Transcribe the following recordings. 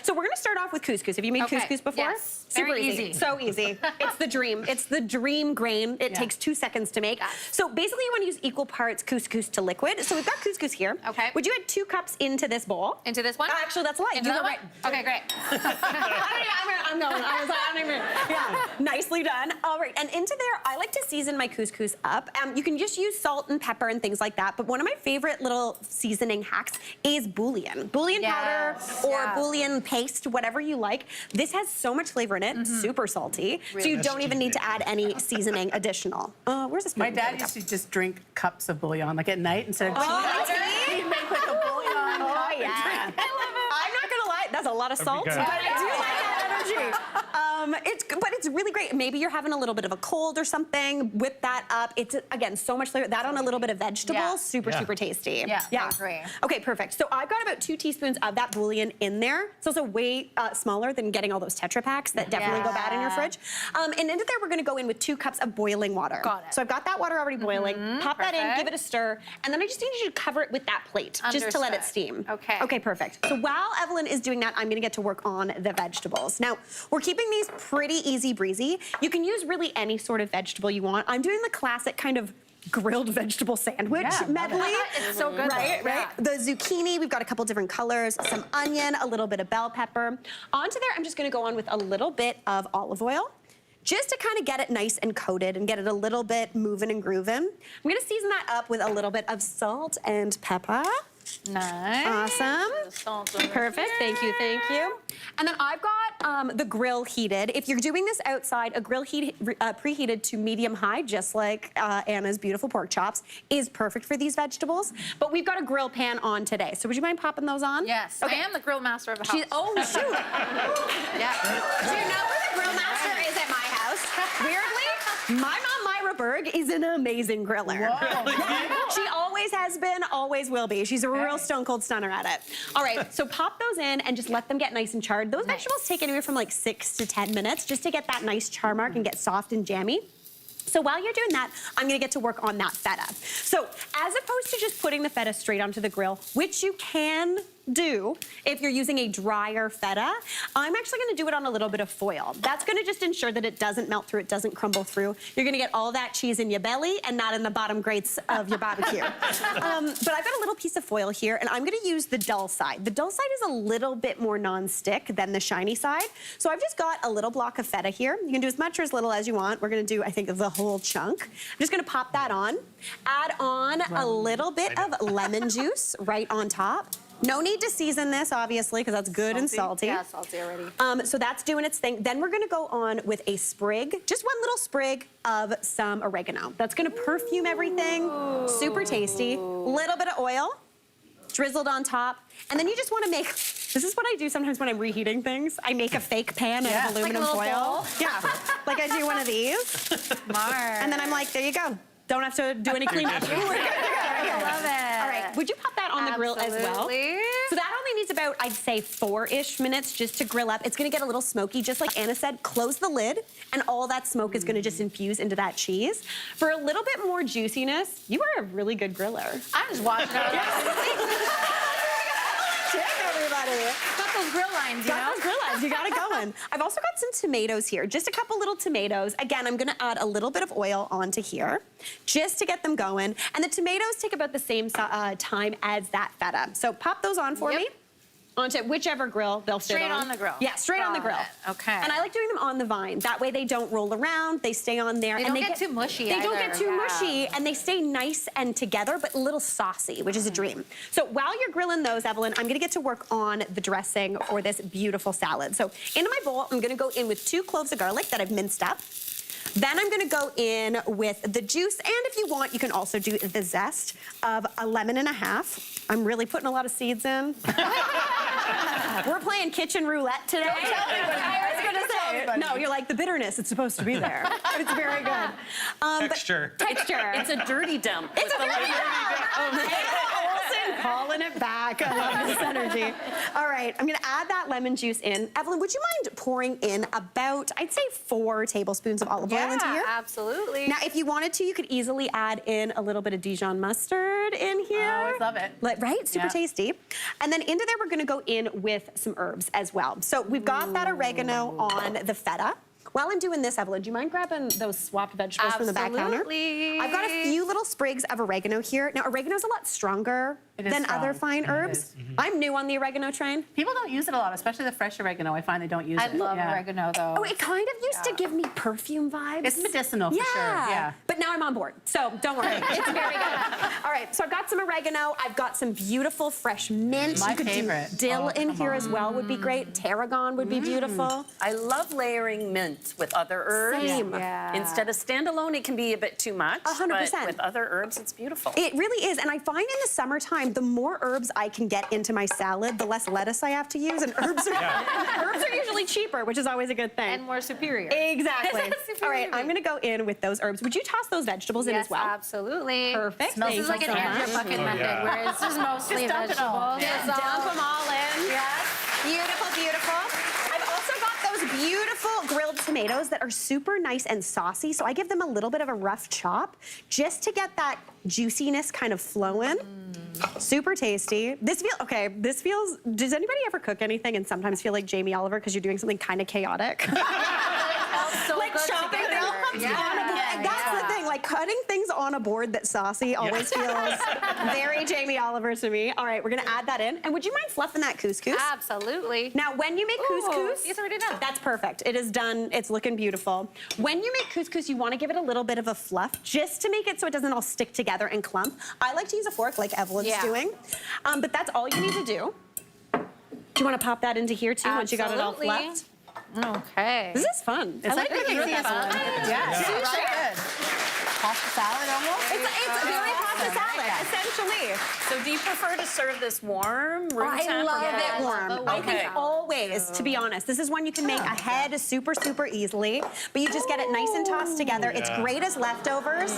So we're gonna start off with couscous. Have you made couscous before? Yes. Super Very easy. So easy. It's the dream. It's the dream grain. It takes 2 seconds to make. So basically you want to use equal parts couscous to liquid. So we've got couscous here. Okay. Would you add 2 cups into this bowl? Into this one? Actually, that's light. Into that one? Okay, great. I'm going. Yeah, nicely done. All right, and into there, I like to season my couscous up. You can just use salt and pepper and things like that, but one of my favorite little seasoning hacks is bouillon. Bouillon powder or bouillon paste, whatever you like. This has so much flavor in it, super salty, so you don't even need to add any seasoning additional. Where's this? My dad used to just drink cups of bouillon, like at night instead of tea. He'd make like a bouillon cup and drink. I'm not gonna lie, that's a lot of salt, but I do like that energy. But it's really great. Maybe you're having a little bit of a cold or something. Whip that up. It's, again, so much flavor. That on a little bit of vegetables, super tasty. Yeah, I agree. Okay, perfect. So I've got about 2 teaspoons of that bouillon in there. It's also way smaller than getting all those Tetra Packs that definitely go bad in your fridge. And into there, we're gonna go in with 2 cups of boiling water. Got it. So I've got that water already boiling. Pop that in, give it a stir, and then I just need you to cover it with that plate, just to let it steam. Okay. Okay, perfect. So while Evelyn is doing that, I'm gonna get to work on the vegetables. Now, we're keeping these pretty easy breezy. You can use really any sort of vegetable you want. I'm doing the classic kind of grilled vegetable sandwich medley. It's so good. Right. The zucchini, we've got a couple different colors, some onion, a little bit of bell pepper. Onto there, I'm just gonna go on with a little bit of olive oil, just to kind of get it nice and coated and get it a little bit moving and grooving. I'm gonna season that up with a little bit of salt and pepper. Nice. Awesome. Perfect. Thank you. Thank you. And then I've got the grill heated. If you're doing this outside, a grill preheated to medium-high, just like Anna's beautiful pork chops, is perfect for these vegetables. But we've got a grill pan on today. So would you mind popping those on? Yes. Okay. I am the grill master of the house. Oh, shoot. Yeah. Do you know where the grill master is at my house? Weirdly, my mom, Myra Berg, is an amazing griller. She always has been, always will be. She's a real stone cold stunner at it. All right, so pop those in and just let them get nice and charred. Those vegetables take anywhere from like 6 to 10 minutes just to get that nice char mark and get soft and jammy. So while you're doing that, I'm gonna get to work on that feta. So as opposed to just putting the feta straight onto the grill, which you can do if you're using a drier feta, I'm actually gonna do it on a little bit of foil. That's gonna just ensure that it doesn't melt through, it doesn't crumble through. You're gonna get all that cheese in your belly and not in the bottom grates of your barbecue. But I've got a little piece of foil here and I'm gonna use the dull side. The dull side is a little bit more non-stick than the shiny side. So I've just got a little block of feta here. You can do as much or as little as you want. We're gonna do, I think, the whole chunk. I'm just gonna pop that on. Add on a little bit of lemon juice right on top. No need to season this, obviously, because that's good and salty. Yeah, salty already. So that's doing its thing. Then we're gonna go on with a sprig, just one little sprig of some oregano. That's gonna perfume everything, super tasty. Little bit of oil, drizzled on top. And then you just wanna make, this is what I do sometimes when I'm reheating things. I make a fake pan of aluminum like a little foil. bowl. Yeah, like I do one of these. Smart. And then I'm like, there you go. Don't have to do any cleanup. I love it. All right, would you pop that on the grill as well? Absolutely. So that only needs about, I'd say, 4-ish minutes just to grill up. It's gonna get a little smoky, just like Anna said. Close the lid, and all that smoke is gonna just infuse into that cheese. For a little bit more juiciness, you are a really good griller. I'm just watching it. Everybody. Got those grill lines, you know? Got those grill lines, you got it going. I've also got some tomatoes here, just a couple little tomatoes. Again, I'm gonna add a little bit of oil onto here, just to get them going. And the tomatoes take about the same time as that feta. So pop those on for me. Onto whichever grill they'll sit on. Straight on the grill. Yeah, straight on the grill. Okay. And I like doing them on the vine. That way they don't roll around, they stay on there. They and don't get too mushy They don't either. get too mushy, and they stay nice and together, but a little saucy, which is a dream. So while you're grilling those, Evelyn, I'm gonna get to work on the dressing for this beautiful salad. So into my bowl, I'm gonna go in with 2 cloves of garlic that I've minced up. Then I'm gonna go in with the juice, and if you want, you can also do the zest of a lemon and a half. I'm really putting a lot of seeds in. We're playing kitchen roulette today. Don't tell anybody. I was gonna say, no, you're like, the bitterness, it's supposed to be there. It's very good. Texture. Texture. It's a dirty dump. It's a dirty dump. calling it back. I love this energy. All right, I'm gonna add that lemon juice in. Evelyn, would you mind pouring in about, I'd say 4 tablespoons of olive oil into here? Absolutely. Now, if you wanted to, you could easily add in a little bit of Dijon mustard in here. I always love it. Right? Super tasty. And then into there, we're gonna go in with some herbs as well. So we've got that oregano on the feta. While I'm doing this, Evelyn, do you mind grabbing those swapped vegetables from the back counter? Absolutely. I've got a few little sprigs of oregano here. Now, oregano's a lot stronger than other fine herbs. I'm new on the oregano train. People don't use it a lot, especially the fresh oregano. I find they don't use it. I love oregano, though. Oh, it kind of used to give me perfume vibes. It's medicinal for sure. Yeah. But now I'm on board, so don't worry. It's very good. All right, so I've got some oregano. I've got some beautiful fresh mint. My You could favorite. do dill Oh, in come here on. as well would be great. Tarragon would be beautiful. I love layering mint with other herbs. Same. Yeah. Instead of standalone, it can be a bit too much. 100%. But with other herbs, it's beautiful. It really is, and I find in the summertime, the more herbs I can get into my salad, the less lettuce I have to use, and herbs are usually cheaper, which is always a good thing. And more superior. Exactly. Super All right, easy. I'm gonna go in with those herbs. Would you toss those vegetables in Yes, as well? absolutely. Perfect. Smells This is like an so much. Andrea bucket method, where it's just mostly Just dump it all. vegetables. Yeah. It's Dump them all in. Yes. Beautiful, beautiful. I've also got those beautiful grilled tomatoes that are super nice and saucy, so I give them a little bit of a rough chop just to get that juiciness kind of flowing. Super tasty. This feels, does anybody ever cook anything and sometimes feel like Jamie Oliver because you're doing something kind of chaotic? So Like good chopping together. herbs on a board. And that's the thing, like cutting things on a board that's saucy always feels very Jamie Oliver to me. All right, we're gonna add that in. And would you mind fluffing that couscous? Absolutely. Now, when you make couscous, it's already done. That's perfect. It is done. It's looking beautiful. When you make couscous, you want to give it a little bit of a fluff just to make it so it doesn't all stick together and clump. I like to use a fork like Evelyn's doing, but that's all you need to do. Do you want to pop that into here too once you got it all Absolutely. fluffed? Okay. This is fun. It's like making making this fun. fun. Yeah. Super So good. good. Pasta salad almost. It's a very pasta salad, essentially. So do you prefer to serve this warm, room I temp? love or it cold? warm. I think always, to be honest. This is one you can make ahead super, super easily, but you just get it nice and tossed together. It's great as leftovers,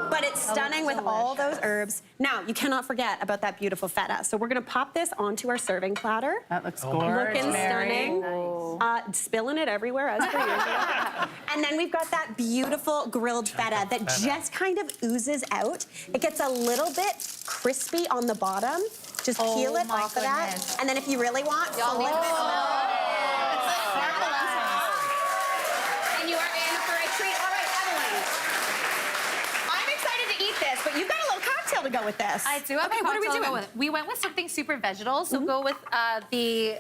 but it's stunning with all those herbs. Now, you cannot forget about that beautiful feta. So we're gonna pop this onto our serving platter. That looks gorgeous. Looking Mary. stunning. Spilling it everywhere as per usual. And then we've got that beautiful grilled feta that just kind of oozes out. It gets a little bit crispy on the bottom. Just peel it my off of that. goodness. And then if you really want, a little bit and you are in for a treat. All right, Evelyn. I'm excited to eat this, but you've got a little cocktail to go with this. I do have Okay, a what are we cocktail to go doing? with. We went with something super vegetal, so go with the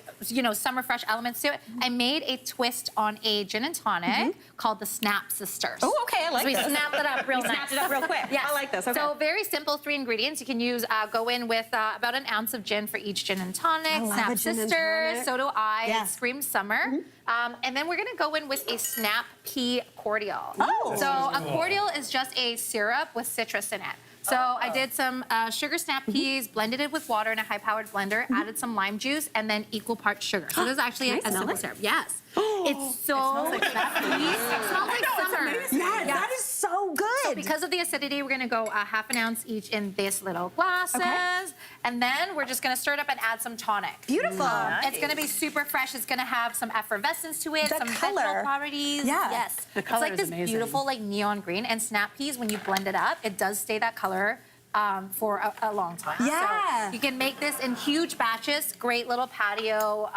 summer fresh elements to it. I made a twist on a gin and tonic called the Snap Sisters. Oh, okay, I like so we this. snapped it up real You nice. snapped it up real quick. Yes. I like this, okay. So very simple, 3 ingredients. You can use, go in with about an ounce of gin for each gin and tonic. I love Snap a gin and Sisters, tonic. so do I. Yes. It screams summer. And then we're gonna go in with a Snap Pea Cordial. Oh. So a cordial is just a syrup with citrus in it. So I did some sugar snap peas, blended it with water in a high-powered blender, added some lime juice, and then equal parts sugar. So this is actually Can I a smell simple it? syrup. Yes. It's so It smells like summer. Yeah, that is so good. So because of the acidity, we're gonna go a half an ounce each in this little glasses. Okay. And then we're just gonna stir it up and add some tonic. Beautiful. It's gonna be super fresh. It's gonna have some effervescence to it, The some color. vegetal properties. Yeah. Yes. The color it's like is this amazing. beautiful like neon green. And snap peas, when you blend it up, it does stay that color for a long time. Yeah. So you can make this in huge batches. Great little patio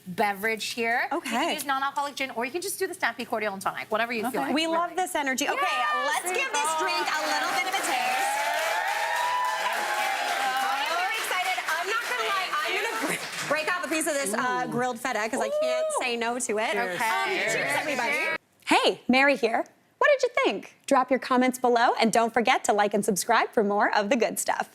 beverage here. You Okay. can use non-alcoholic gin, or you can just do the snap pea cordial and tonic, whatever you feel like. We love really. this energy. Okay, let's give this drink a little bit of a taste. I'm very excited. I'm not gonna lie. I'm gonna break off a piece of this grilled feta because I can't say no to it. Okay. Cheers, everybody. Hey, Mary here. What did you think? Drop your comments below and don't forget to like and subscribe for more of the good stuff.